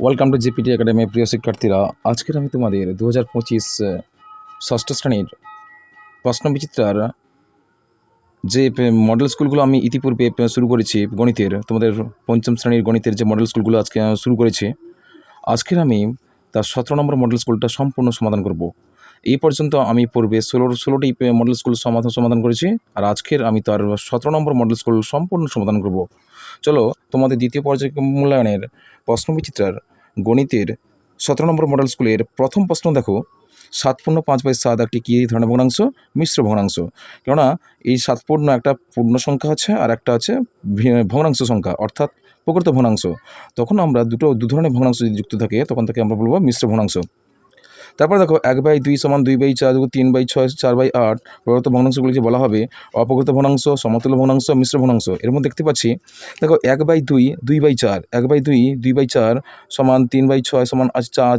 Welcome to GPT academy. প্রিয় শিক্ষার্থীরা, আজকের আমি তোমাদের 2025 ষষ্ঠ শ্রেণীর প্রশ্নবিচিত্রার যে মডেল স্কুলগুলো আমি ইতিপূর্বে শুরু করেছি গণিতের, তোমাদের পঞ্চম শ্রেণীর গণিতের যে মডেল স্কুলগুলো আজকে শুরু করেছি, আজকের আমি তার 17 নম্বর মডেল স্কুলটা সম্পূর্ণ সমাধান করব। এই পর্যন্ত আমি পূর্বে 16টি মডেল স্কুল সমাধান করেছি, আর আজকের আমি তার 17 নম্বর মডেল স্কুল সম্পূর্ণ সমাধান করব। চলো, তোমাদের দ্বিতীয় পর্যায় মূল্যায়নের প্রশ্নবিচিত্রার গণিতের 17 নম্বর মডেল স্কুলের প্রথম প্রশ্ন দেখো। 7/5/7 একটি কী ধরনের ভগ্নাংশ? মিশ্র ভগ্নাংশ। কেননা এই 7 একটা পূর্ণ সংখ্যা আছে, আর একটা আছে ভগ্নাংশ সংখ্যা, অর্থাৎ প্রকৃত ভগ্নাংশ। তখন আমরা দু ধরনের ভগ্নাংশ যদি যুক্ত থাকে তখন তাকে আমরা বলবো মিশ্র ভগ্নাংশ। তারপর দেখো 1/2 = 2/4, 3/6, 4/8 প্রদত্ত ভগ্নাংশগুলিকে বলা হবে অপ্রকৃত ভগ্নাংশ, সমতুল্য ভগ্নাংশ, মিশ্র ভগ্নাংশ। এর মধ্যে দেখতে পাচ্ছি, দেখো 1/2 2/4, 1/2 2/4 সমান 3/6 সমান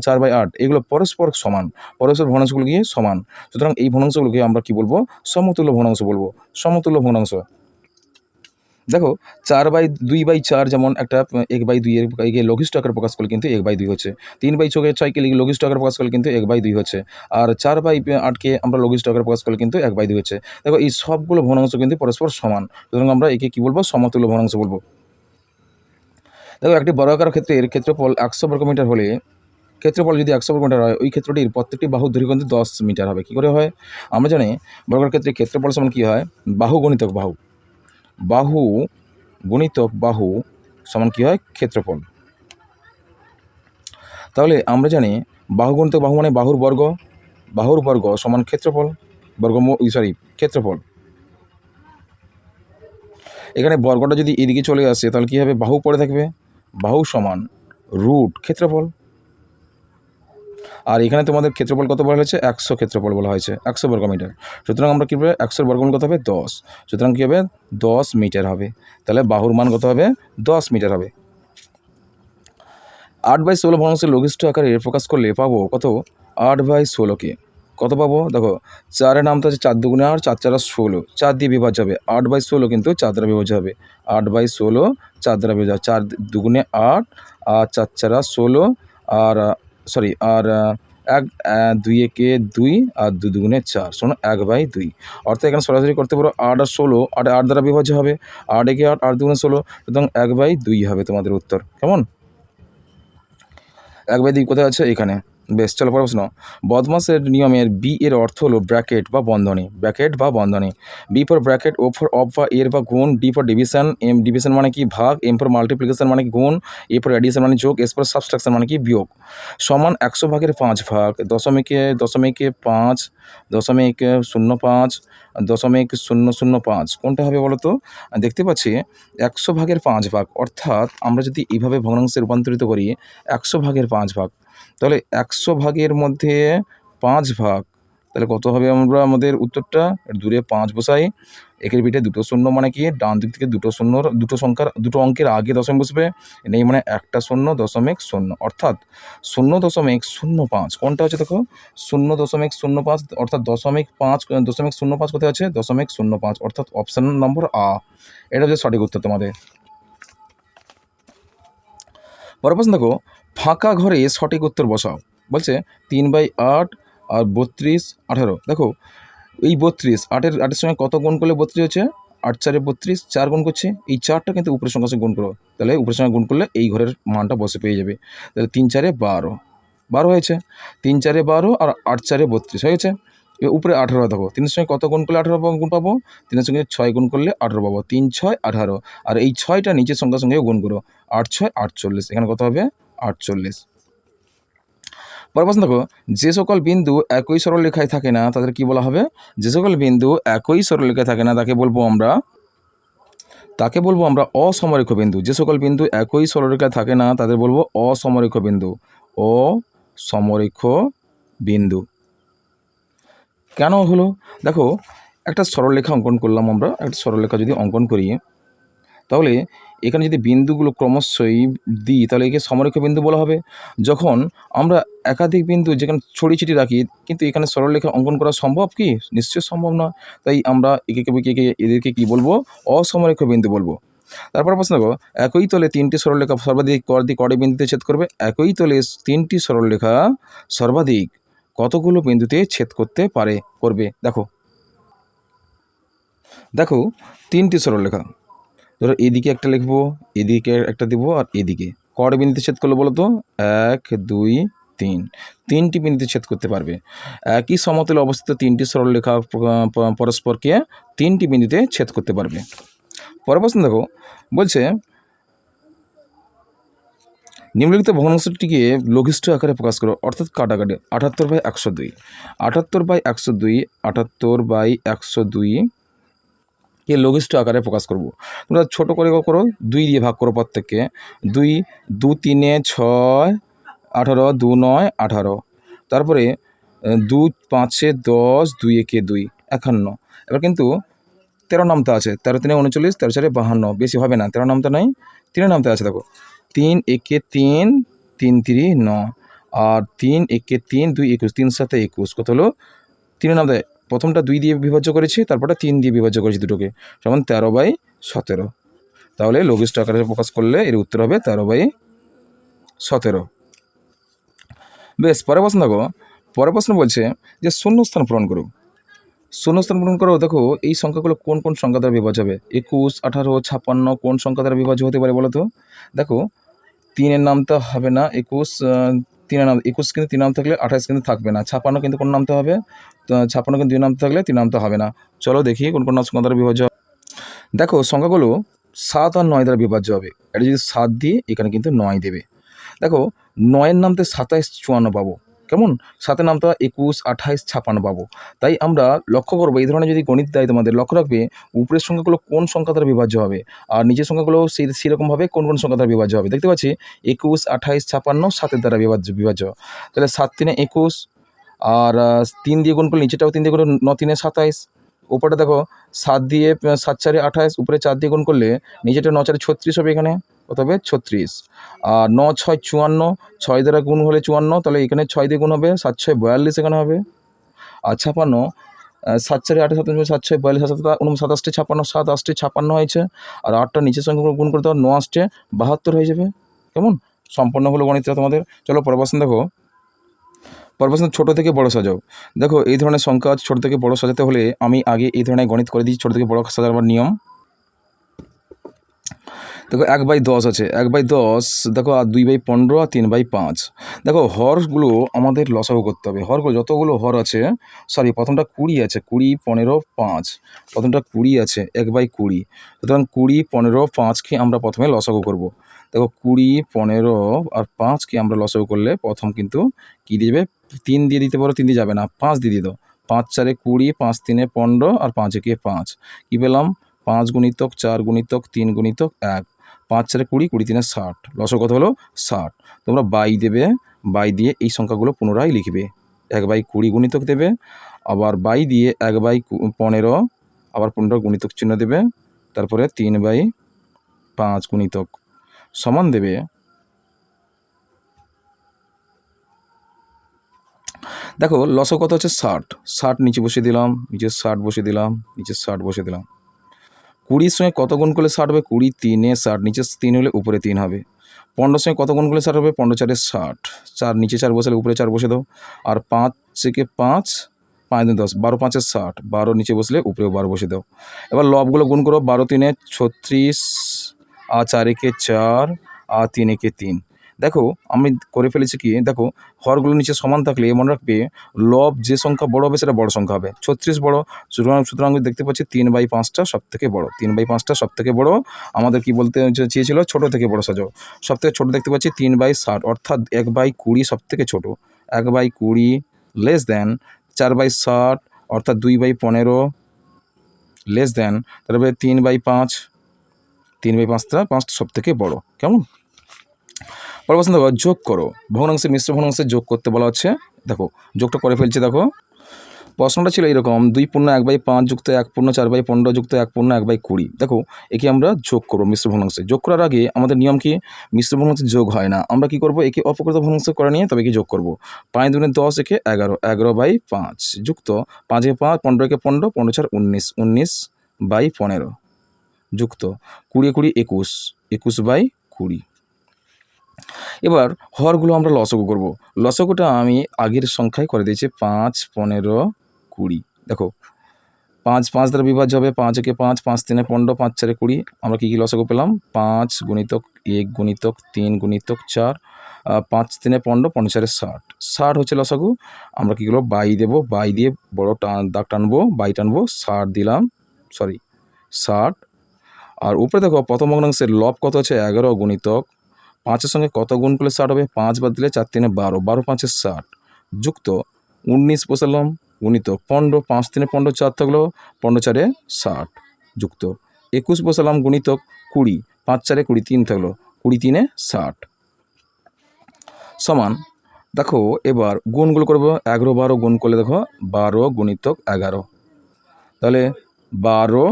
4/8, এগুলো পরস্পর সমান, পরস্পর ভগ্নাংশগুলি সমান। সুতরাং এই ভগ্নাংশগুলোকে আমরা কি বলবো? সমতুল্য ভগ্নাংশ বলবো, সমতুল্য ভগ্নাংশ। দেখো 4/2/4 যেমন একটা 1/2 এর লঘিষ্ঠ আকার প্রকাশ করলে কিন্তু 1/2 হচ্ছে। 3/6কে লঘিষ্ঠ আকার প্রকাশ করলে কিন্তু 1/2 হচ্ছে। আর 4/8কে আমরা লঘিষ্ঠ আকার প্রকাশ করলে কিন্তু 1/2 হচ্ছে। দেখো এই সবগুলো ভগ্নাংশ কিন্তু পরস্পর সমান, সুতরাং আমরা একে কি বলবো? সমতুল্য ভগ্নাংশ বলবো। দেখো একটি বর্গাকার ক্ষেত্রের ক্ষেত্রফল 100 বর্গমিটার হলে, ক্ষেত্রফল যদি 100 বর্গমিটার হয়, ওই ক্ষেত্রটির প্রত্যেকটি বাহুর দৈর্ঘ্য কিন্তু 10 মিটার হবে। কী করে হয়? আমরা জানি বর্গাকার ক্ষেত্রে ক্ষেত্রফল সমান কী হয়? বাহু গণিতক বাহু, বাহু গুণিতক বাহু সমান কী হয়? ক্ষেত্রফল। তাহলে আমরা জানি বাহু গুণিতক বাহু মানে বাহুর বর্গ, বাহুর বর্গ সমান ক্ষেত্রফল, ক্ষেত্রফল। এখানে বর্গটা যদি এদিকে চলে আসে তাহলে কী হবে? বাহু পড়ে থাকবে, বাহু সমান রুট ক্ষেত্রফল। আর এখানে তোমাদের ক্ষেত্রফল কত বলা হয়েছে? 100 ক্ষেত্রফল বলা হয়েছে, 100 বর্গমিটার। সুতরাং আমরা কী হবে? 100 বর্গমূল কত হবে? 10। সুতরাং কী হবে? 10 মিটার হবে। তাহলে বাহুর মান কত হবে? 10 মিটার হবে। 8/16 ভগ্নাংশের লঘিষ্ঠ আকারে প্রকাশ করলে পাবো কত? 8/16কে কত পাবো? দেখো 4-এর নাম তো আছে 4 2 8, 4 4 16, 4 দিয়ে বিভাজ্য হবে। 8/16 কিন্তু 4 দ্বারা বিভাজ্য হবে। 8/16 4 দ্বারা বিভাজ্য, 4 2 8 আর 4 4 16, আর সরি আর 1 2 একে 2 আর 2 2 4 শোনো 1/2। অর্থাৎ এখানে সরাসরি করতে পারো 8 আর 16, 8 দ্বারা বিভাজ্য হবে, 8 একে 8, 8 2 16, সুতরাং 1/2 হবে তোমাদের উত্তর। কেমন? 1/2 কোথায় আছে? এখানে। বেশ, চলো পরের প্রশ্ন। বদমাসের নিয়মের বি এর অর্থ হলো ব্র্যাকেট বা বন্ধনী, ব্র্যাকেট বা বন্ধনী। B for bracket, O for of বা এর বা গুণ, ডি ফর ডিভিশন, ডিভিশন মানে কি? ভাগ, এম ফর মাল্টিপ্লিকেশন মানে কি? গুণ, এ ফর অ্যাডিশন মানে যোগ, এস ফর সাবট্রাকশন মানে কি? বিয়োগ। সমান 100 ভাগের 5 ভাগ, দশমিকে 5, 0.05, 0.005 কোনটা হবে বলো তো? দেখতে পাচ্ছি 100 ভাগের 5 ভাগ, অর্থাৎ আমরা যদি এইভাবে ভগ্নাংশে রূপান্তরিত করি 100 ভাগের 5 ভাগ, তাহলে 100 ভাগের মধ্যে 5 ভাগ, তাহলে কত হবে? আমরা আমাদের উত্তরটা দূরে 5 বসাই, একের পিঠে দুটো শূন্য মানে কি? ডান দিক থেকে দুটো অঙ্কের আগে দশমিক বসবে, নেই মানে একটা 0.0, অর্থাৎ 0.05 কোনটা হচ্ছে? দেখো 0.05, অর্থাৎ 0.05 কোথায় আছে? 0.05, অর্থাৎ অপশান নম্বর আ, এটা হচ্ছে সঠিক উত্তর তোমাদের। পরের প্রশ্ন দেখো, ফাঁকা ঘরে সঠিক উত্তর বসাও। বলছে 3/8 আর 32 18। দেখো এই 32 8-এর সঙ্গে কত গুণ করলে 32 হচ্ছে? 8 4 32, 4 গুণ করছে, এই 4টা কিন্তু উপরের সংখ্যার সঙ্গে গুণ করো, তাহলে উপরের সঙ্গে গুণ করলে এই ঘরের মানটা বসে পেয়ে যাবে। তাহলে 3 4 12, 12 হয়েছে। 3 4 12 আর 8 4 32 হয়ে গেছে। এবার উপরে 18 দেখো, 3-এর সঙ্গে কত গুণ করলে 18 গুণ পাবো? 3-এর সঙ্গে 6 গুণ করলে 18 পাবো, 3 6 18, আর এই 6টা নিচের সংখ্যার সঙ্গেও গুণ করো, 8 6 48, এখানে কত হবে? 48। পরের প্রশ্ন দেখো, যে সকল বিন্দু একই সরলরেখায় থাকে না তাদের কি বলা হবে? যে সকল বিন্দু একই সরলরেখায় থাকে না তাকে বলবো আমরা অসমরেখ বিন্দু। যে সকল বিন্দু একই সরলরেখায় থাকে না তাদের বলবো অসমরেখ বিন্দু, অসমরেখ বিন্দু। কেন হলো? দেখো একটা সরলরেখা অঙ্কন করলাম, আমরা একটা সরলরেখা যদি অঙ্কন করি তাহলে এখানে যদি বিন্দুগুলো ক্রমশই দিই তাহলে একে সমরেখ বিন্দু বলা হবে। যখন আমরা একাধিক বিন্দু যেখানে ছড়িয়ে ছিটিয়ে রাখি, কিন্তু এখানে সরলরেখা অঙ্কন করা সম্ভব কি? নিশ্চয়ই সম্ভব না। তাই আমরা এদেরকে কী বলবো? অসমরেখ বিন্দু বলবো। তারপর প্রশ্ন দেখো, একই তলে তিনটি সরলরেখা সর্বাধিক কটি বিন্দুতে ছেদ করবে? একই তলে তিনটি সরলরেখা সর্বাধিক কতগুলো বিন্দুতে ছেদ করবে? দেখো তিনটি সরলরেখা, ধরো এদিকে একটা লিখবো, এদিকে একটা দেবো, আর এদিকে কটা বিন্দুতে ছেদ করলো বলো তো? 1 2 3, তিনটি বিন্দুতে ছেদ করতে পারবে। একই সমতলে অবস্থিত তিনটি সরলরেখা পরস্পরকে তিনটি বিন্দুতে ছেদ করতে পারবে। পরের প্রশ্ন দেখো, বলছে নিম্নলিখিত ভগ্নাংশটিকে লঘিষ্ঠ আকারে প্রকাশ করো, অর্থাৎ কাটাকাটি। 78/102, 78/102, 78/102 কে লঘিষ্ঠ আকারে প্রকাশ করব। তোমরা ছোটো করে করো, 2 দিয়ে ভাগ করো প্রত্যেককে। 2 2 3 6 18, 2 9 18, তারপরে 2 5 10, 2 1 2 51। এবার কিন্তু 13 নামতা আছে, 13 3 39, 13 4 52, বেশি হবে না, 13 নামতা নাই, 3 নামতা আছে। দেখো 3 1 3, 3 3 9, আর 3 1 3, 2 21, 3 7 21, কত হলো? 3 নামতা, প্রথমটা 2 দিয়ে বিভাজ্য করেছি, তারপরটা 3 দিয়ে বিভাজ্য করেছি, দুটোকে সমান 13/17। তাহলে লঘিষ্ঠ আকারে প্রকাশ করলে এর উত্তর হবে 13/17। বেশ, পরের প্রশ্ন দেখো, পরের প্রশ্ন বলছে যে শূন্যস্থান পূরণ করো। শূন্যস্থান পূরণ করো। দেখো এই সংখ্যাগুলো কোন কোন সংখ্যা দ্বারা বিভাজ্য হবে? 21, 18, 56 কোন সংখ্যা দ্বারা বিভাজ্য হতে পারে বলো তো? দেখো 3-এর নামতা হবে না, 21 3-এর নাম, 21 কিন্তু 3 নাম থাকলে 28 কিন্তু থাকবে না, 56 কিন্তু কোন নামতে হবে? তো 56 কিন্তু 2 নামতে থাকলে 3 নামতে হবে না। চলো দেখি কোন কোন সংখ্যা দ্বারা বিভাজ্য হবে। দেখো সংখ্যাগুলো 7 আর 9 দ্বারা বিভাজ্য হবে। এটা যদি 7 দিয়ে, এখানে কিন্তু 9 দেবে। দেখো 9-এর নামতে 27 54 পাবো, কেমন? 7-এর নামটা 21 28 56 পাবো। তাই আমরা লক্ষ্য করবো, এই ধরনের যদি গণিত দেয় তোমাদের, লক্ষ্য রাখবে উপরের সংখ্যাগুলো কোন সংখ্যা দ্বারা বিভাজ্য হবে, আর নিচের সংখ্যাগুলো সেরকমভাবে কোন কোন সংখ্যা দ্বারা বিভাজ্য হবে। দেখতে পাচ্ছি 21 28 56 7-এর দ্বারা বিভাজ্য। তাহলে 7 3 21, আর 3 দিয়ে গুণ করলে নিচেটাও 3 দিয়ে গুণ, 9 3 27। উপরটা দেখো 7 দিয়ে 7 4 28, উপরে 4 দিয়ে গুণ করলে নিচেটা 9 4 36 হবে, এখানে কত হবে? 36। আর 9 6 54, 6 দ্বারা গুণ হলে 54, তাহলে এখানে 6 দিয়ে গুণ হবে, 7 6 42 এখানে হবে। আর 56, 7 4 8 7 7 6 42, 7 7 8 56, 7 8 56 হয়েছে। আর 8টা নিচের সঙ্গে গুণ করতে হবে, 9 8 72 হয়ে যাবে। কেমন? সম্পূর্ণ হলো গণিতটা তোমাদের। চলো পরের প্রশ্ন দেখো, পরের প্রশ্ন ছোটো থেকে বড় সাজাও। দেখো এই ধরনের সংখ্যা ছোটো থেকে বড় সাজাতে হলে আমি আগে এই ধরনের গণিত করে দিই, ছোটো থেকে বড় সাজাবার নিয়ম। দেখো 1/10 আছে, 1/10, দেখো আর 2/15, আর 3/5। দেখো হরগুলো আমাদের লসাগু করতে হবে। হরগুলো যতগুলো হর আছে, সরি প্রথমটা 20 আছে, 20 15 5, প্রথমটা 20 আছে, 1/20, সুতরাং 20 15 5কে আমরা প্রথমে লসাগু করব। দেখো 20 15 আর 5কে আমরা লসাগু করলে প্রথম কিন্তু কী দিয়ে দেবে? 3 দিয়ে দিতে পারো, 3 দিয়ে যাবে না, 5 দিয়ে দিত। 5 4 20, 5 3 15, আর 5 1 5। কী পেলাম? 5 গুণিতক 4 গুণিতক 3 গুণিতক 1, 5 4 20, 20 3 60, লসাগু কত হলো? 60। তোমরা বাই দেবে, বাই দিয়ে এই সংখ্যাগুলো পুনরায় লিখবে। 1/20 গুণিতক দেবে, আবার বাই দিয়ে 1/15, আবার 15 গুণিতক চিহ্ন দেবে, তারপরে 3/5 গুণিতক সমান দেবে। দেখো লসাগু কত হচ্ছে? 60। 60 নিচে বসিয়ে দিলাম, নিচে 60 বসিয়ে দিলাম, নিচে 60 বসিয়ে দিলাম। 20-র সঙ্গে কত গুণ করলে 60 হবে? 20 3 60, নিচে 3 হলে উপরে 3 হবে। 15-র সঙ্গে কত গুণ করলে 60 হবে? 15 4 60, 4 নিচে 4 বসালে উপরে 4 বসে দাও। আর 5 থেকে 5, 5 10, 12 5 60, 12 নিচে বসলে উপরেও 12 বসে দাও। এবার লবগুলো গুণ করো, 12 3 36, আর 4 1 4, আর 3 1 3। দেখো আমি করে ফেলেছি কি, দেখো হরগুলো নিচে সমান থাকলে মনে রাখবে লব যে সংখ্যা বড় হবে সেটা বড় সংখ্যা হবে। 36 বড়, সুতরাং দেখতে পাচ্ছি 3/5টা সব থেকে বড়, 3/5টা সব থেকে বড়। আমাদের কি বলতে চেয়েছিল? ছোট থেকে বড় সাজাও। সব থেকে ছোটো দেখতে পাচ্ছি 3/60, অর্থাৎ 1/20 সব থেকে ছোটো। 1/20 লেস দেন 4/60, অর্থাৎ 2/15 লেস দেন, তারপরে 3/5, 3/5টা সব থেকে বড়। কেমন? পরের প্রশ্ন দেখো, যোগ করো। ভগ্নাংশে মিশ্র ভগ্নাংশে যোগ করতে বলা হচ্ছে। দেখো যোগটা করে ফেলছে। দেখো প্রশ্নটা ছিল এরকম, 2 পূর্ণ 1/5 যুক্ত 1 পূর্ণ 4/15 যুক্ত 1 পূর্ণ 1/20। দেখো একে আমরা যোগ করবো মিশ্র ভগ্নাংশে। যোগ করার আগে আমাদের নিয়ম কি? মিশ্র ভগ্নাংশে যোগ হয় না, আমরা কি করব? একে অপকৃত ভগ্নাংশে করে নিয়ে তবে কি যোগ করব। 5 2 10, একে 11, 11/5 যুক্ত 5 5, 15 15, 15 4 19, 19/15। যুক্ত 20 20 21, 21/20। এবার হরগুলো আমরা লসগু করব। লসগুটা আমি আগের সংখ্যায় করে দিয়েছি 5 15 20। দেখো 5 5 দ্বারা বিভাজ্য হবে, 5 একে 5, 5 3 15, 5 4 20। আমরা কী লসগু পেলাম? 5 গুণিতক 1 গুণিতক 3 গুণিতক 4, 5 3 15, 15 4 60। 60 হচ্ছে লসাগু। আমরা কী করবো? বাই দেবো, বাই দিয়ে বড় দাগ টানবো, বাই টানবো, 60 দিলাম, 60। আর উপরে দেখো প্রথম ভগ্নাংশের লব কত আছে? 11 গুণিতক 5-এর সঙ্গে কত গুণ করলে 60 হবে? 5 বাদ দিলে 4 3 12, 12 5 60, যুক্ত 19 বসালাম গুণিতক 15, 5 3 15, 4 থাকলো, 15 4 60, যুক্ত 21 বসালাম গুণিতক 20, 5 4 20, 3 থাকলো, 20 3 60, সমান। দেখো এবার গুণগুলো করবো। 11 12 গুণ করলে দেখো 12 গুণিতক 11, তাহলে 12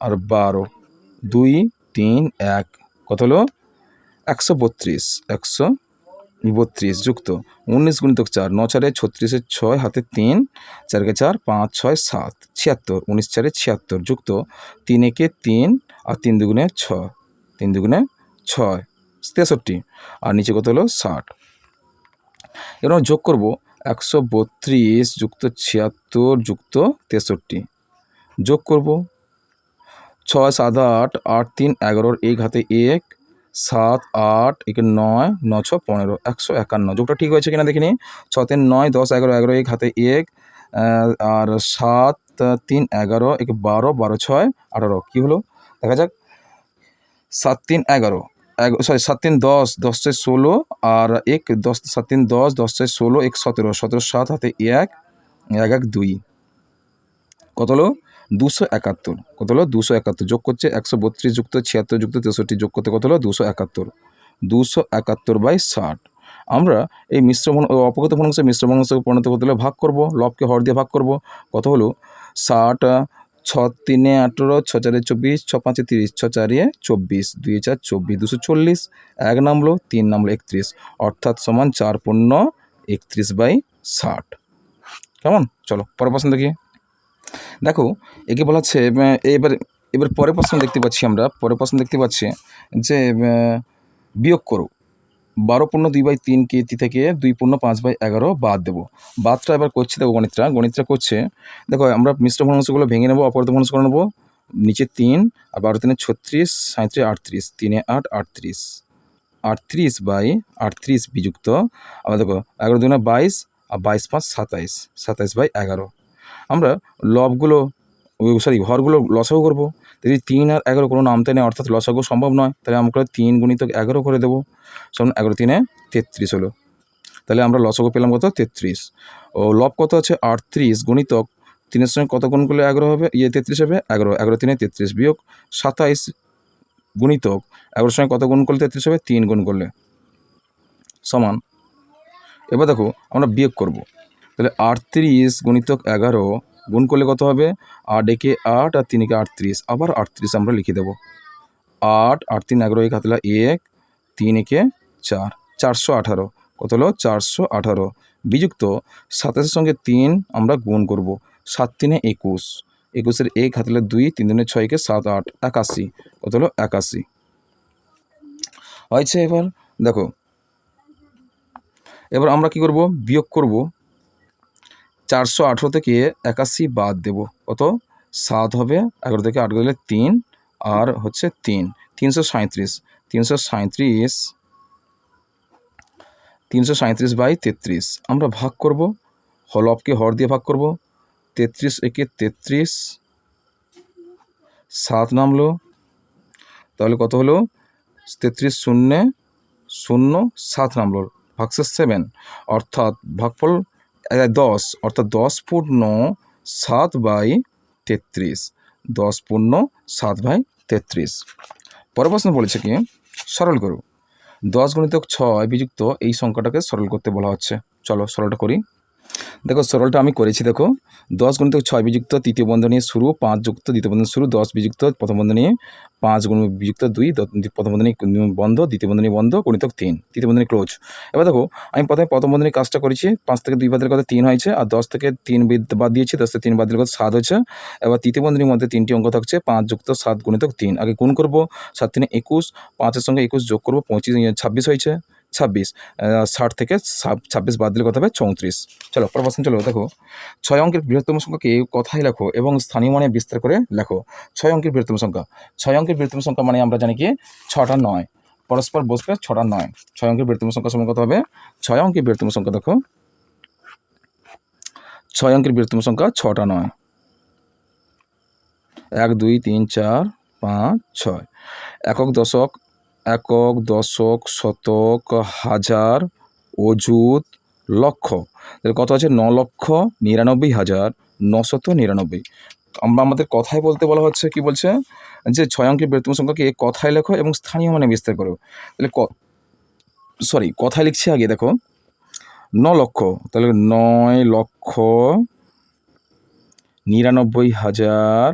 আর 12, 2 3 1, কত হলো? 132, 132, যুক্ত 19 গুণিতক 4, 9 4 36, 6 হাতে 3, 4 কে 4, 5 6 7, 76, 19 4 76, যুক্ত 3 একে 3 আর 3 দুগুণে 6, 3 দুগুণে 6, 63, আর নিচে কত হলো? 60। এবার যোগ করব 132 যুক্ত 76 যুক্ত 63, যোগ করব 6 7 8, 8 3 11, 1 হাতে 1, 7 8 1 9, 9 6 15, 151। যোগটা ঠিক হয়েছে কিনা দেখিনি। 6 3 9 10 11 11, 1 হাতে 1, আর 7 3 11, 1 12, 12 6 18, কী হলো দেখা যাক। 7 3 11, 7 3 10, 10 6 16, আর 1 10, 7 3 10, 10 6 16, 1 17, 17 7 হাতে 1, 1 1 2, কত হলো? 271। কত হলো? 271। যোগ করছে 132 যুক্ত 76 যুক্ত 63, যোগ করতে কত হলো? 271। 271/60। আমরা এই অপগত ভগ্নাংশে মিশ্র ভগ্নাংশকে পরিণত করতে হলে ভাগ করব, লবকে হর দিয়ে ভাগ করব। কত হলো? 60, 6 3 18, 6 4 24, 6 5 30, 6 4 24, 2 4 24, 240, 1 নামলো, 3 নামলো 31, অর্থাৎ সমান 4 পূর্ণ 31/60। কেমন? চলো পরের প্রশ্ন দেখি। দেখো একে বলা হচ্ছে এবার পরের প্রশ্ন দেখতে পাচ্ছি আমরা, পরের প্রশ্ন দেখতে পাচ্ছি যে বিয়োগ করো 12 পূর্ণ 2/3 কে থেকে 2 পূর্ণ 5/11 বাদ দেবো। বাদটা এবার করছে, দেখো গণিতটা করছে। দেখো আমরা মিশ্র ভগ্নাংশগুলো ভেঙে নেবো, অপরত ভগ্নাংশ করে নেবো। নিচে 3 আর 12 3 36, 37 38, 3 8 38, 38/38 বিযুক্ত, আবার দেখো 11 2 22, আর 22 5 27, 27/11। আমরা লবগুলো হরগুলো লসাগু করবো। যদি 3 আর 11 কোনো নামতে নেই, অর্থাৎ লসাগু সম্ভব নয়, তাহলে আমরা 3 গুণিতক 11 করে দেবো। সমান 11 3 33 হলো। তাহলে আমরা লসাগু পেলাম কত? 33। ও লব কত আছে? 38 গুণিতক 3-এর সঙ্গে কত গুণ করলে 11 হবে? 33 হবে? 11, 11 3 33, বিয়োগ 27 গুণিতক 11-এর সঙ্গে কত গুণ করলে 33 হবে? 3 গুণ করলে, সমান। এবার দেখো আমরা বিয়োগ করব। তাহলে 38 গুণিতক 11 গুণ করলে কত হবে? 8 একে 8 আর 3 একে 38, আবার 38 আমরা লিখে দেবো। 8 8 3 11, 1 হাতে 1, 3 একে 4, 418, কত হলো? 418, বিযুক্ত 27-এর সঙ্গে 3 আমরা গুণ করব। 7 3 21, 21-এর 1 হাতে 2, 3 2 6 কে 7 8, 81, কত হলো? 81 হয়েছে। এবার দেখো এবার আমরা কি করব? বিয়োগ করব। 418 থেকে 81 বাদ দেব, কত? 7 হবে। 11 থেকে 8 গেলে 3, আর হচ্ছে 3, 337, 337/33 আমরা ভাগ করব, লবকে হর দিয়ে ভাগ করব। 33 একে 33, 7 নামলো, তাহলে কত হলো? 33 0 0 7 নামলো, ভাগশেষ 7, অর্থাৎ ভাগফল 10, অর্থাৎ 10 পূর্ণ 7/33, 10 পূর্ণ 7/33। পরের প্রশ্ন বলেছে কি সরল করো। 10 গুণিতক 6 বিযুক্ত এই সংখ্যাটাকে সরল করতে বলা হচ্ছে। চলো সরলটা করি। দেখো সরলটা আমি করেছি। দেখো 10 গুণিতক 6 বিযুক্ত তৃতীয় বন্ধনী শুরু, 5 যুক্ত দ্বিতীয় বন্ধনী শুরু, 10 বিযুক্ত প্রথম বন্ধনী, 5 গুণ বিযুক্ত 2 প্রথম বন্ধনী বন্ধ, দ্বিতীয় বন্ধনী বন্ধ, গুণিতক 3 তৃতীয় বন্ধনী ক্লোজ। এবার দেখো আমি প্রথমে প্রথম বন্ধনীর কাজটা করেছি, 5 থেকে 2 বাদের কথা 3 হয়েছে, আর 10 থেকে 3 বাদ দিয়েছি, 10 থেকে 3 বাদ দিলে কথা 7 হয়েছে। এবার তৃতীয় বন্ধনীর মধ্যে 3টি অঙ্ক থাকছে, 5 যুক্ত 7 গুণিতক 3। আগে গুণ করবো, 7 3 21, 5-এর সঙ্গে 21 যোগ করবো, 26 হয়েছে। 26 60 থেকে 26 বাদ দিলে কথা হবে 34। চলো পরের প্রশ্ন চলো। দেখো 6 অঙ্কের বৃহত্তম সংখ্যাকে কথায় লেখো এবং স্থানীয় মানে বিস্তার করে লেখো। 6 অঙ্কের বৃহত্তম সংখ্যা, 6 অঙ্কের বৃহত্তম সংখ্যা মানে আমরা জানি কি 6টা 9 পরস্পর বসবে, 6টা 9। 6 অঙ্কের বৃহত্তম সংখ্যা সমান কত হবে? 6 অঙ্কের বৃহত্তম সংখ্যা দেখো, 6 অঙ্কের বৃহত্তম সংখ্যা 6টা 9। 1 2 3 4 5 6। একক দশক, একক দশক, শতক, হাজার, অযুত, লক্ষ। তাহলে কত আছে? 9,99,999। আমরা আমাদের কথায় বলতে বলা হচ্ছে, কি বলছে যে 6 অঙ্কের বৃহত্তম সংখ্যাকে কথায় লেখো এবং স্থানীয় মানে বিস্তার করো। তাহলে কথায় লিখছি আগে। দেখো 9 লক্ষ, তাহলে 9,99,000,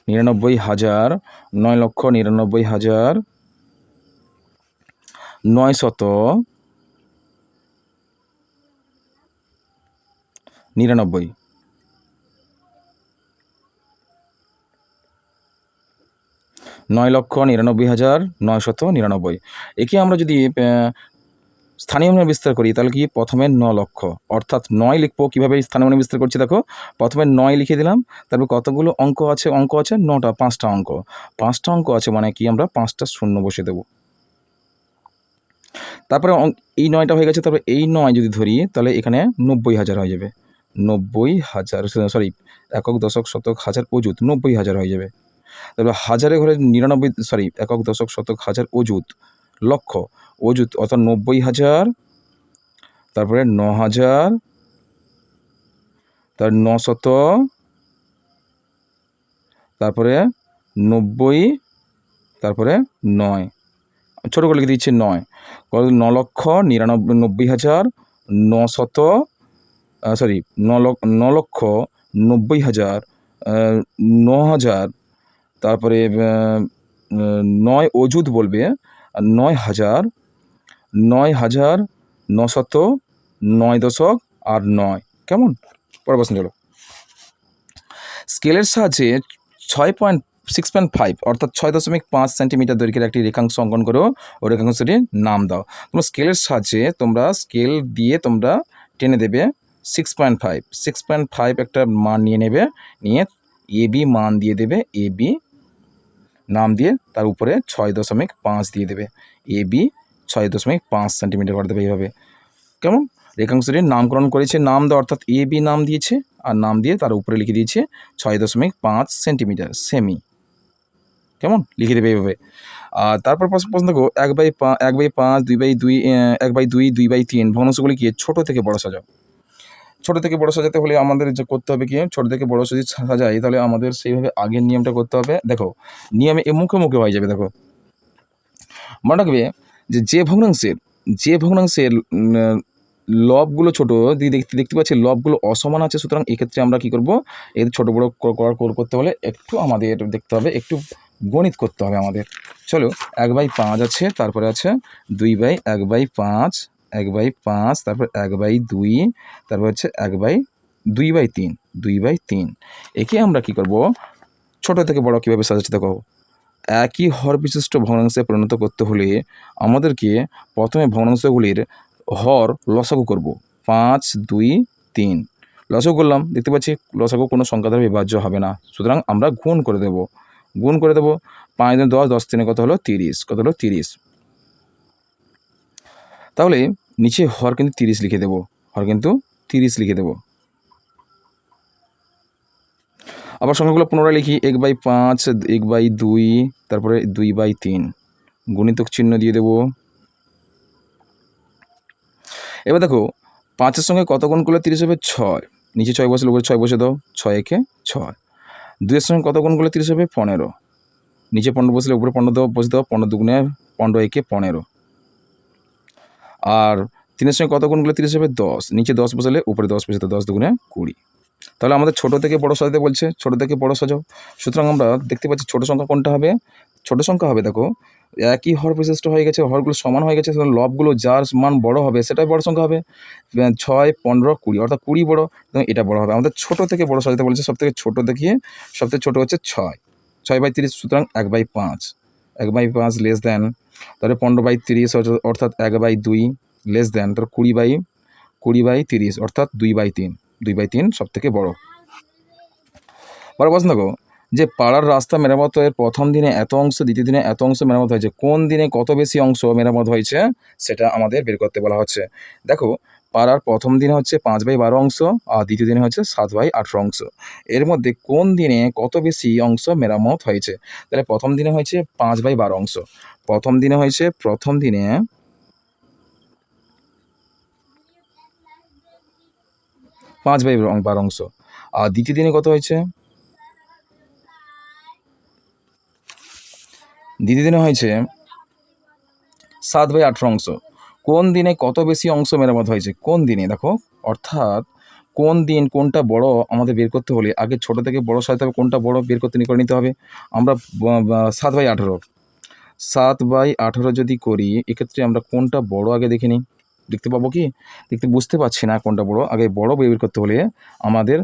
9,99,999। 9,99,999। একে আমরা যদি স্থানীয় মানে বিস্তার করি তাহলে কি প্রথমে 9 লক্ষ, অর্থাৎ 9 লিখবো। কীভাবে স্থানীয় মানে বিস্তার করছি দেখো, প্রথমে 9 লিখে দিলাম, তারপর কতগুলো অঙ্ক আছে? 9টা, 5টা অঙ্ক। 5টা অঙ্ক আছে মানে কি আমরা 5টা শূন্য বসে দেবো। তারপরে এই 9টা হয়ে গেছে, তারপরে এই 9 যদি ধরি তাহলে এখানে 90,000 হয়ে যাবে। 90,000, সরি, একক দশক শতক হাজার অযুত 90,000 হয়ে যাবে। তারপরে হাজারে ঘরে 99, সরি, একক দশক শতক হাজার অযুত লক্ষ, অযুত অর্থাৎ 90,000, তারপরে 9,000, তার 900, তারপরে 90, তারপরে 9, ছোটো করে লিখে দিচ্ছি 9। 9,99,900, সরি 9,90,000, 9,000, তারপরে 9 অযুত বলবে, আর 9,000, 9,000, 900, 9 দশক আর 9। কেমন? পরের প্রশ্ন চলো। স্কেলের সাহায্যে 6.5 অর্থাৎ 6.5 সেন্টিমিটার দৈর্ঘ্যের একটি রেখাংশ অঙ্কন করো ও রেখাংশটির নাম দাও। তোমরা স্কেলের সাহায্যে স্কেল দিয়ে তোমরা টেনে দেবে 6.5। 6.5 একটা মান নিয়ে নেবে, নিয়ে এবি মান দিয়ে দেবে, এবি নাম দিয়ে তার উপরে 6.5 দিয়ে দেবে। এবি 6.5 সেন্টিমিটার করে দেবে এইভাবে। কেমন? রেখাংশটির নামকরণ করেছে, নাম দেওয়া অর্থাৎ এবি নাম দিয়েছে, আর নাম দিয়ে তার উপরে লিখে দিয়েছে 6.5 সেন্টিমিটার, সেমি। কেমন? লিখে দেবে এইভাবে। আর তারপর প্রশ্ন দেখো 1/5, 2/2, 1/2, 2/3 ভগ্নাংশগুলিকে ছোটো থেকে বড় সাজাও। ছোটো থেকে বড় সাজাতে হলে আমাদের যে করতে হবে কি, ছোটো থেকে বড় যদি সাজাই তাহলে আমাদের সেইভাবে আগের নিয়মটা করতে হবে। দেখো নিয়মে মুখে মুখে হয়ে যাবে। দেখো মনে রাখবে যে ভগ্নাংশের লবগুলো ছোটো, দেখতে পাচ্ছি লবগুলো অসমান আছে, সুতরাং এক্ষেত্রে আমরা কি করব, এর ছোটো বড়ো করতে হলে একটু আমাদের দেখতে হবে, একটু গণিত করতে হবে আমাদের। চলো 1/5 আছে, তারপরে আছে 1/5, 1/5, তারপর 1/2, তারপর হচ্ছে 2/3, 2/3। একে আমরা কি করব, ছোটো থেকে বড় কীভাবে সাজাচ্ছি দেখো। একই হর বিশিষ্ট ভগ্নাংশে পরিণত করতে হলে আমাদেরকে প্রথমে ভগ্নাংশগুলির হর লসাগু করব। 5, 2, 3 লসাগু করলাম, দেখতে পাচ্ছি লসাগু কোনো সংখ্যা দ্বারা বিভাজ্য হবে না, সুতরাং আমরা গুণ করে দেব। 5 10, 10 3 কত হলো 30, কত হলো 30। তাহলে নিচে হর কিন্তু 30 লিখে দেব, হর কিন্তু 30 লিখে দেব। আবার সংখ্যাগুলো পুনরায় লিখি, 1/5, 1/2, তারপরে 2/3, গুণিতক চিহ্ন দিয়ে দেব। এবার দেখো 5-এর সঙ্গে কত গুণ করলে 30 হবে? 6। নিচে 6 বসলে উপরে 6 বসে দাও, 6 একে 6। 2-এর সঙ্গে কত গুণ করলে 30 হবে? 15। নিচে 15 বসলে উপরে 15 বসে দাও, 15 দুগুণে 15 একে 15। আর 3-এর সঙ্গে কত গুণ করলে 30 হবে? 10। নিচে 10 বসালে উপরে 10 বসাতে 10 দুগুণে 20। তাহলে আমাদের ছোট থেকে বড় সাজাতে বলছে, ছোট থেকে বড় সাজাও। সুতরাং আমরা দেখতে পাচ্ছি ছোট সংখ্যা কোনটা হবে? ছোট সংখ্যা হবে, দেখো একই হর বিশিষ্ট হয়ে গেছে, হরগুলো সমান হয়ে গেছে, সুতরাং লবগুলো যার মান বড় হবে সেটাই বড় সংখ্যা হবে। 6, 15, 20, অর্থাৎ 20 বড়, এটা বড় হবে। আমাদের ছোট থেকে বড় সাজাতে বলেছে, সব থেকে ছোট দেখিয়ে সবথেকে ছোট হচ্ছে 6, 6/30, সুতরাং 1/5, 1/5 লেস দেন, তাহলে 15/30 অর্থাৎ 1/2 লেস দেন, তাহলে 20/30 অর্থাৎ 2/3, 2/3 সব থেকে বড়। বড় প্রশ্ন দেখো যে পাড়ার রাস্তা মেরামতের প্রথম দিনে এত অংশ, দ্বিতীয় দিনে এত অংশ মেরামত হয়েছে, কোন দিনে কত বেশি অংশ মেরামত হয়েছে সেটা আমাদের বের করতে বলা হচ্ছে। দেখো পাড়ার প্রথম দিনে হচ্ছে 5/12 অংশ, আর দ্বিতীয় দিনে হচ্ছে 7/18 অংশ। এর মধ্যে কোন দিনে কত বেশি অংশ মেরামত হয়েছে? তাহলে প্রথম দিনে হয়েছে 5/12 অংশ, প্রথম দিনে 5/12 অংশ, আর দ্বিতীয় দিনে কত হয়েছে? দ্বিতীয় দিনে হয়েছে 7/18 অংশ। কোন দিনে কত বেশি অংশ মেরামত হয়েছে? কোন দিনে, দেখো অর্থাৎ কোন দিন কোনটা বড় আমাদের বের করতে হলে আগে ছোট থেকে বড় সাজাতে হবে, কোনটা বড় বের করতে করে নিতে হবে। আমরা 7/18, 7/18 যদি করি, এক্ষেত্রে আমরা কোনটা বড় আগে দেখে নিই। দেখতে পাবো কি? দেখতে বুঝতে পারছি না কোনটা বড়। আগে বড় বের করতে হলে আমাদের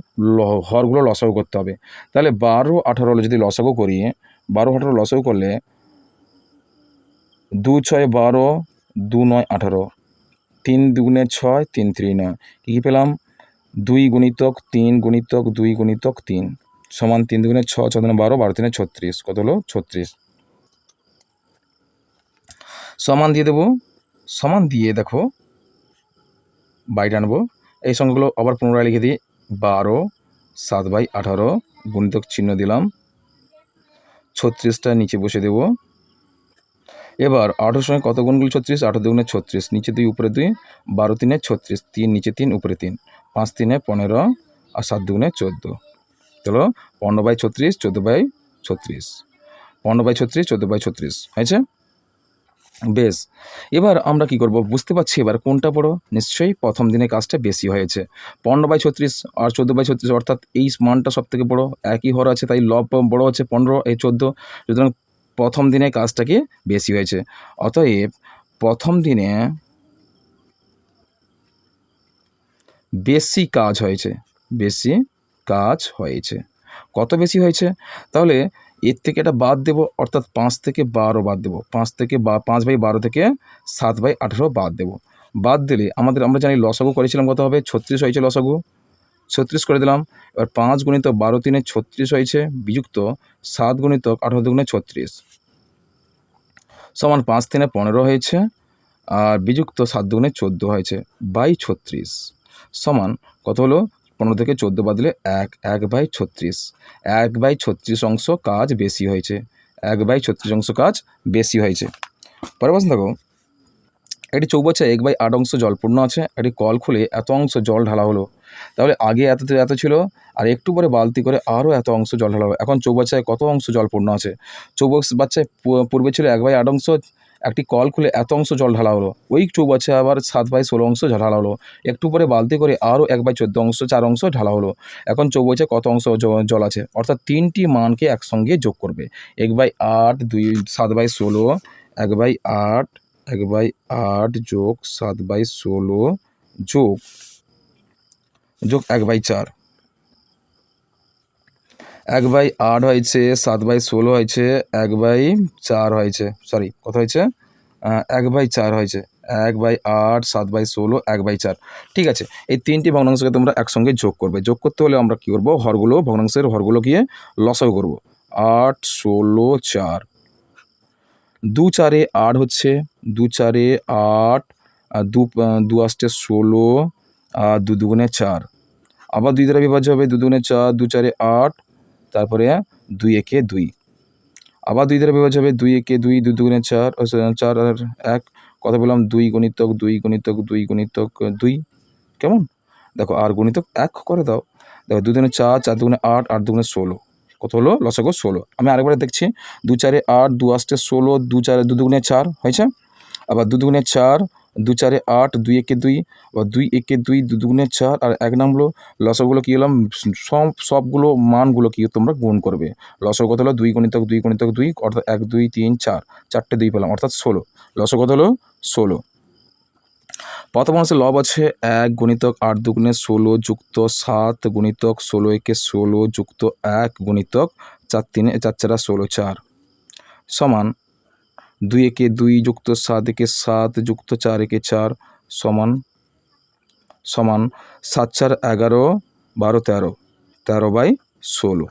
হরগুলো লসাগু করতে হবে। তাহলে 12/18 যদি লসাগু করি, 12/18 লসাগু করলে 2 6 12, 2 9 18, 3 2 6, 3 3 9, কী পেলাম? 2 গুণিতক 3 গুণিতক 2 গুণিতক 3 সমান 3 2 6, 6 2 12, 12 3 36, কত হলো? 36। সমান দিয়ে দেবো, সমান দিয়ে দেখো বাইরে আনবো, এই সংখ্যাগুলো আবার পুনরায় লিখে দিই। 12 7/18 গুণিতক চিহ্ন দিলাম, 36টা নিচে বসে দেবো। এবার 18 সঙ্গে কত গুণ করলে 36? 18 দুগুণে 36, নিচে 2 উপরে 2, 12 3 36, 3 নিচে 3 উপরে 3, 5 3 15, আর 7 দুগুণে 14। চলো 15/36, 14/36, 15/36, 14/36 হয়েছে। বেশ, এবার আমরা কি করব বুঝতে পারছি এবার কোনটা বড়। নিশ্চয়ই প্রথম দিনে কাজটা বেশি হয়েছে, 15/36 আর 14/36, অর্থাৎ এই মানটা সব থেকে বড়, একই হর আছে তাই লব বড় হচ্ছে 15, এই 14, সুতরাং প্রথম দিনে কাজটাকে বেশি হয়েছে। অতএব প্রথম দিনে বেশি কাজ হয়েছে, বেশি কাজ হয়েছে। কত বেশি হয়েছে? তাহলে এর থেকে এটা বাদ দেব, অর্থাৎ 5 থেকে 12 বাদ দেবো, 5/12 থেকে 7/18 বাদ দেবো। বাদ দিলে আমরা জানি লসাগু করেছিলাম কত হবে? 36 হয়েছে লসাগু, 36 করে দিলাম। এবার 5 গুণিতক 12 3 36 হয়েছে, বিযুক্ত 7 গুণিতক 18 2 36 সমান 5 3 15 হয়েছে, আর বিযুক্ত 7 2 14 হয়েছে, বাই 36 সমান কত হলো? 15 থেকে 14 বাদ দিলে 1/36, 1/36 অংশ কাজ বেশি হয়েছে, 1/36 অংশ কাজ বেশি হয়েছে। পরের প্রশ্ন দেখো, একটি চৌবাচ্চায় 1/8 অংশ জলপূর্ণ আছে, একটি কল খুলে এত অংশ জল ঢালা হলো। তাহলে আগে এত ছিল, আর একটু পরে বালতি করে আরও এত অংশ জল ঢালা হলো। এখন চৌবাচ্চায় কত অংশ জলপূর্ণ আছে? চৌবাচ্চায় পূর্বে ছিল 1/8 অংশ, একটি কল খুলে এত অংশ জল ঢালা হলো। ওই চৌবাচ্চায় আবার 7/16 অংশ ঢালা হলো, একটু পরে বালতি করে আরও 1/14 অংশ 4 অংশ ঢালা হলো। এখন চৌবাচ্চায় কত অংশ জল আছে? অর্থাৎ তিনটি মানকে একসঙ্গে যোগ করবে। 1/8, 7/16, 1/8, 1/8 যোগ 7/16 যোগ 1/4, 1/8 হয়েছে, 7/16 হয়েছে, 1/4 হয়েছে, সরি কত হয়েছে? 1/4 হয়েছে, 1/8, 7/16, 1/4। ঠিক আছে, এই তিনটি ভগ্নাংশকে তোমরা একসঙ্গে যোগ করবে। যোগ করতে হলে আমরা কী করবো? ভগ্নাংশের হরগুলো গিয়ে লসাগু করবো। 8 16 4, 2 4 8 হচ্ছে, 2 4 8, আর 2 8 16, আর 2 2 4, আবার 2 দ্বারা বিভাজ্য হবে, 2 2 4, 2 4 8, তারপরে 2 1 2, আবার 2 দ্বারা বিভাজ্য হবে, 2 1 2, 2 2 4, 4 আর 1, কথা বললাম 2 গুণিতক 2 গুণিতক 2 গুণিতক 2, কেমন? দেখো আর গুণিতক 1 করে দাও, দেখো 2 2 4, 4 2 8, 8 2 16, কত হলো? লসাগু 16। আমি আরেকবার দেখছি, 2 4 8, 2 8 16, 2 4 2 2 4 হয়েছে, আবার 2 2 4, দু চারে 8, 2 একে 2, বা 2 একে 2, 2 দুগুণে 4, আর 1 নাম হলো লসাগুলো কী হলাম, সবগুলো মানগুলো কি তোমরা গুণ করবে। লসাগু কত হলো 2 গুণিতক 2 গুণিতক 2, অর্থাৎ 1 2 3 4, 4টে 2 পেলাম, অর্থাৎ 16। লসাগু কত হলো 16। প্রথম অংশে লব আছে 1 গুণিতক 8 দুগুণে 16 যুক্ত 7 গুণিতক 16 একে 16 যুক্ত 1 গুণিতক 4 3 4 4 16 4 সমান 2 একে 2 যুক্ত 7 একে 7 যুক্ত 4 একে 4 সমান 7 4 11 12 13, 13/16।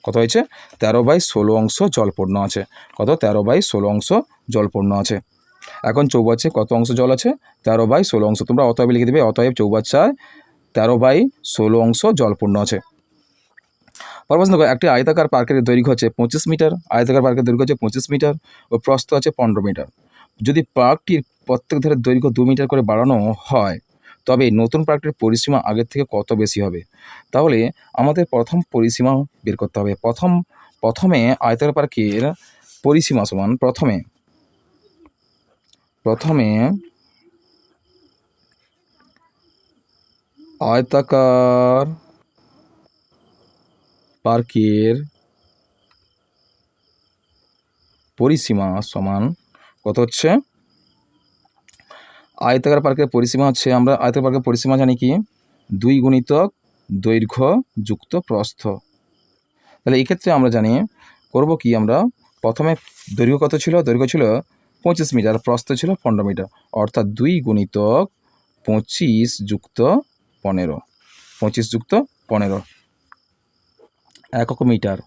কত হয়েছে? 13/16 অংশ জলপূর্ণ আছে। কত? 13/16 অংশ জলপূর্ণ আছে। এখন চৌবাচ্চে কত অংশ জল আছে? 13/16 অংশ। তোমরা অতএব লিখে দেবে, অতএব চৌবাচ্চায় 13/16 অংশ জলপূর্ণ আছে। পরবর্তী দেখো, একটি আয়তাকার পার্কের দৈর্ঘ্য হচ্ছে 25 মিটার, আয়তাকার পার্কের দৈর্ঘ্য হচ্ছে 25 মিটার ও প্রস্থ আছে 15 মিটার। যদি পার্কটির প্রত্যেক ধারের দৈর্ঘ্য 2 মিটার করে বাড়ানো হয়, তবে নতুন পার্কটির পরিসীমা আগের থেকে কত বেশি হবে? তাহলে আমাদের প্রথম পরিসীমা বের করতে হবে। প্রথমে আয়তাকার পার্কের পরিসীমা সমান প্রথমে আয়তাকার পার্কের পরিসীমা সমান কত হচ্ছে? আয়তাকার পার্কের পরিসীমা হচ্ছে, আমরা আয়তাকার পার্কের পরিসীমা জানি কি 2 গুণিতক দৈর্ঘ্য যুক্ত প্রস্থ। তাহলে এই ক্ষেত্রে আমরা জানি করব কি, আমরা প্রথমে দৈর্ঘ্য কত ছিল? দৈর্ঘ্য ছিল 25 মিটার, প্রস্থ ছিল 15 মিটার, অর্থাৎ 2 গুণিতক 25 যুক্ত 15, 25 যুক্ত 15 একক মিটার।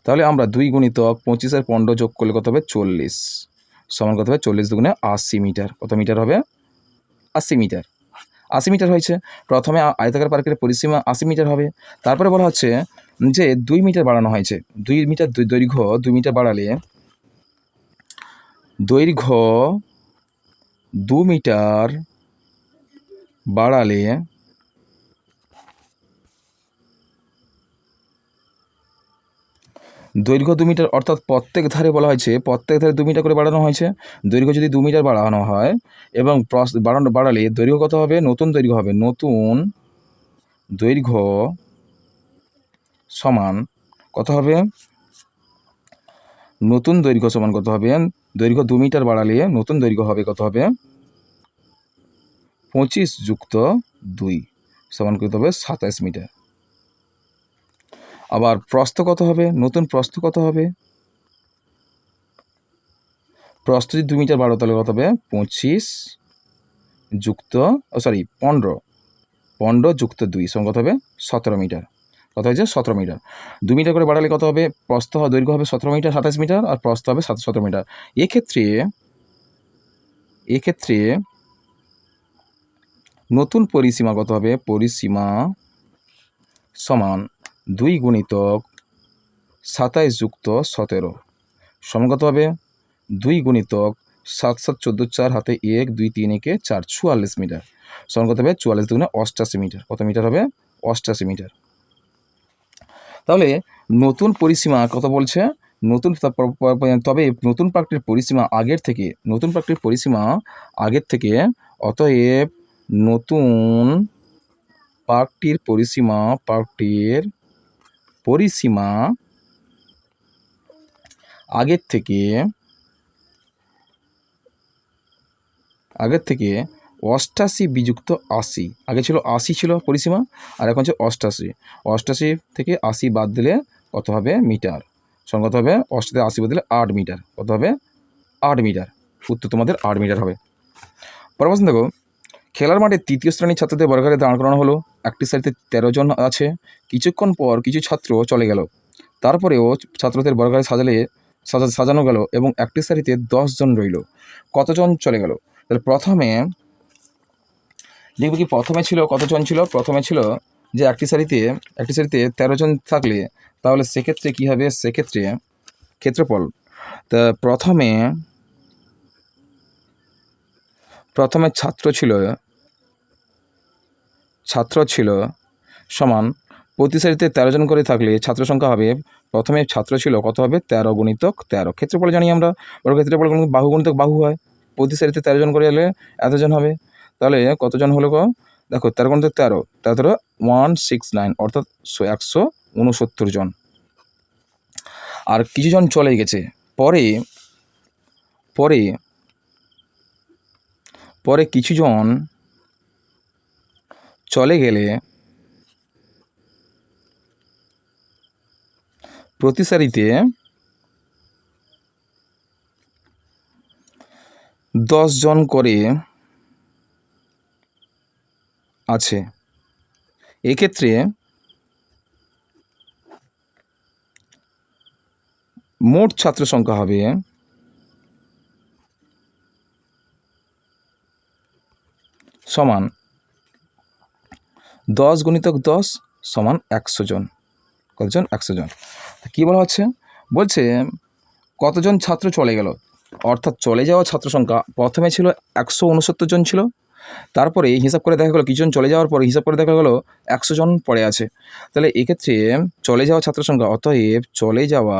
তাহলে আমরা 2 গুণিতক 25 আর 15 যোগ করলে কত হবে? 40, সমান কত হবে? 40 দুগুণে 80 মিটার। কত মিটার হবে? 80 মিটার। 80 মিটার হয়েছে। প্রথমে আয়তাকার পার্কের পরিসীমা 80 মিটার হবে। তারপরে বলা হচ্ছে যে 2 মিটার বাড়ানো হয়েছে। 2 মিটার দৈর্ঘ্য 2 মিটার বাড়ালে, দৈর্ঘ্য 2 মিটার বাড়ালে দৈর্ঘ্য 2 মিটার, অর্থাৎ প্রত্যেক ধারে বলা হয়েছে প্রত্যেক ধারে 2 মিটার করে বাড়ানো হয়েছে। দৈর্ঘ্য যদি 2 মিটার বাড়ানো হয় এবং বাড়ালে দৈর্ঘ্য কত হবে? নতুন দৈর্ঘ্য হবে। নতুন দৈর্ঘ্য সমান কত হবে? নতুন দৈর্ঘ্য সমান কত হবে? দৈর্ঘ্য 2 মিটার বাড়ালে নতুন দৈর্ঘ্য হবে কত হবে? 25 যুক্ত 2 সমান কত হবে? 27 মিটার। আবার প্রস্থ কত হবে? নতুন প্রস্থ কত হবে? প্রস্থ যদি 2 মিটার বাড়ো তাহলে কত হবে? 25 যুক্ত 15 যুক্ত 2 সমান কত হবে? 17 মিটার। কত হয়েছে? 17 মিটার। 2 মিটার করে বাড়ালে কত হবে? প্রস্থ দৈর্ঘ্য হবে 17 মিটার, 27 মিটার, আর প্রস্থ হবে 17 মিটার। এক্ষেত্রে নতুন পরিসীমা কত হবে? পরিসীমা সমান 2 গুণিতক 27 যুক্ত 17 সমান কত হবে? 2 গুণিতক 7 7 14 4 হাতে 1 2 3 একে 4 44 মিটার সমান কত হবে? 44 দুগুণে 88 মিটার। কত মিটার হবে? 88 মিটার। তাহলে নতুন পরিসীমা কত বলছে? তবে নতুন পার্কটির পরিসীমা আগের থেকে, অতএব নতুন পার্কটির পরিসীমা আগের থেকে 88 বিযুক্ত 80। আগে ছিল 80 ছিল পরিসীমা, আর এখন হচ্ছে 88। 88 থেকে 80 বাদ দিলে কত হবে? মিটার। সমান কত হবে? 80 থেকে 80 বাদ দিলে 8 মিটার। কত হবে? 8 মিটার। উত্তর তোমাদের 8 মিটার হবে। পরবর্তী দেখো, খেলার মাঠে তৃতীয় শ্রেণীর ছাত্রদের বর্গাকারে দাঁড় করানো হলো। একটি সারিতে 13 জন আছে। কিছুক্ষণ পর কিছু ছাত্র চলে গেল। তারপরেও ছাত্রদের বর্গাকারে সাজানো গেল এবং একটি সারিতে 10 জন রইল। কতজন চলে গেল? তাহলে প্রথমে দেখব কি, প্রথমে ছিল কতজন ছিল? প্রথমে ছিল যে একটি সারিতে 13 জন থাকলে তাহলে সেক্ষেত্রে কি হবে? সেক্ষেত্রে ক্ষেত্রফল, তা প্রথমে ছাত্র ছিল সমান, প্রতি সারিতে 13 জন করে থাকলে ছাত্র সংখ্যা হবে, প্রথমে ছাত্র ছিল কত হবে? 13 গুণিতক 13। ক্ষেত্রফল জানি আমরা, বর্গক্ষেত্রফল বাহু গুণিতক বাহু হয়, প্রতি সারিতে 13 জন করে এলে এতজন হবে। তাহলে কতজন হলো গো? দেখো 13 গুণিত 13, 13 169 অর্থাৎ 169 জন। আর কিছু জন চলে গেছে পরে পরে পরে কিছু জন চলে গেলে প্রতি সারিতে 10 জন করে আছে। এক্ষেত্রে মোট ছাত্র সংখ্যা হবে সমান 10 গুণিতক 10 সমান 100 জন। কতজন? 100 জন। কী বলা হচ্ছে? বলছে কতজন ছাত্র চলে গেল, অর্থাৎ চলে যাওয়া ছাত্র সংখ্যা প্রথমে ছিল 169 জন ছিল, তারপরে হিসাব করে দেখা গেলো কিছুজন চলে যাওয়ার পরে হিসাব করে দেখা গেলো 100 জন পড়ে আছে। তাহলে এক্ষেত্রে চলে যাওয়া ছাত্র সংখ্যা, অতএব চলে যাওয়া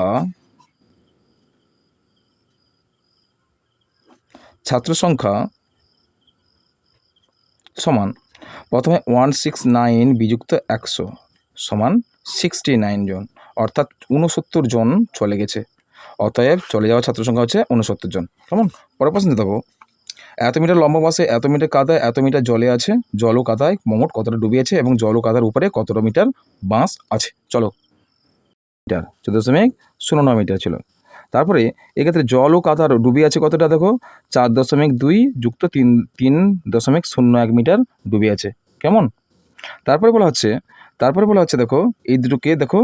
ছাত্র সংখ্যা সমান প্রথমে 169 বিযুক্ত 100 সমান 69 জন, অর্থাৎ 69 জন চলে গেছে। অতএব চলে যাওয়া ছাত্র সংখ্যা হচ্ছে 69 জন। কেমন? পরের প্রশ্ন দেখো, এত মিটার লম্বা বাসে এত মিটার কাদায় এত মিটার জলে আছে, জল ও কাদায় মোট কতটা ডুবে আছে এবং জল ও কাদার উপরে কতটা মিটার বাঁশ আছে? চলো, মিটার 14.09 মিটার ছিল। তারপরে এক্ষেত্রে জল ও কাদার ডুবে আছে কতটা? দেখো 4.2 যুক্ত 3.01 মিটার ডুবে আছে। কেমন? তারপরে বলা হচ্ছে দেখো এই দুটোকে দেখো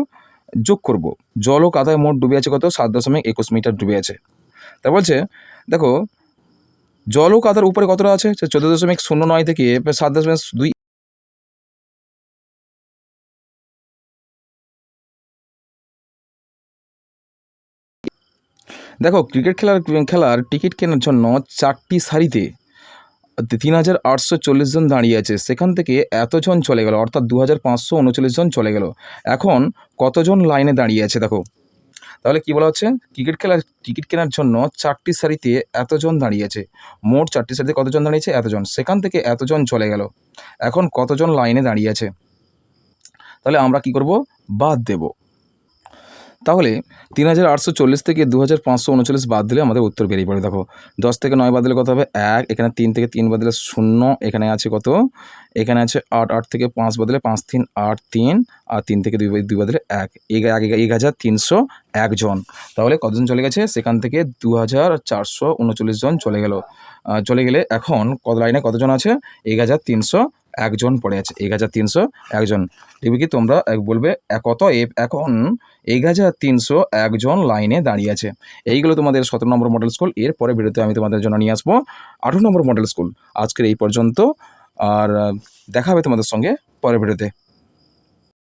যোগ করব। জল ও কাদায় মোট ডুবে আছে কত? 7.21 মিটার ডুবে আছে। তা বলছে দেখো জল ও কাদার উপরে কতটা আছে? 14.09 থেকে 7.2। দেখো ক্রিকেট খেলার টিকিট কেনার জন্য 4টি সারিতে 3,840 জন দাঁড়িয়ে আছে, সেখান থেকে এতজন চলে গেল, অর্থাৎ 2,539 জন চলে গেল। এখন কতজন লাইনে দাঁড়িয়ে আছে? দেখো তাহলে কি বলা হচ্ছে? ক্রিকেট খেলার টিকিট কেনার জন্য 4টি সারিতে এতজন দাঁড়িয়ে আছে, মোট 4টি সারিতে কতজন দাঁড়িয়েছে? এতজন। সেখান থেকে এতজন চলে গেল, এখন কতজন লাইনে দাঁড়িয়ে আছে? তাহলে আমরা কি করব? বাদ দেব। তাহলে 3,840 থেকে 2,539 বাদ দিলে আমাদের উত্তর বেরিয়ে পড়ে। দেখো 10 থেকে 9 বাদ দিলে কত হবে? 1, এখানে 3 থেকে 3 বাদ দিলে 0, এখানে আছে কত? এখানে আছে 8, 8 থেকে 5 বাদ দিলে 5, 3, 8, 3, আর 3 থেকে 2 বাদ দিলে 1, 1,301 জন। তাহলে কতজন চলে গেছে? সেখান থেকে 2,439 জন চলে গেলে এখন কত লাইনে কতজন আছে? 1,301 জন পড়ে আছে, 1,301 জন। দেখবে কি তোমরা বলবে কত? এখন 1,301 জন লাইনে দাঁড়িয়ে আছে। এইগুলো তোমাদের 17 নম্বর মডেল স্কুল। এর পরে ভিডিওতে আমি তোমাদের জন্য নিয়ে আসবো 18 নম্বর মডেল স্কুল। আজকের এই পর্যন্ত, আর দেখা হবে তোমাদের সঙ্গে পরের ভিডিওতে।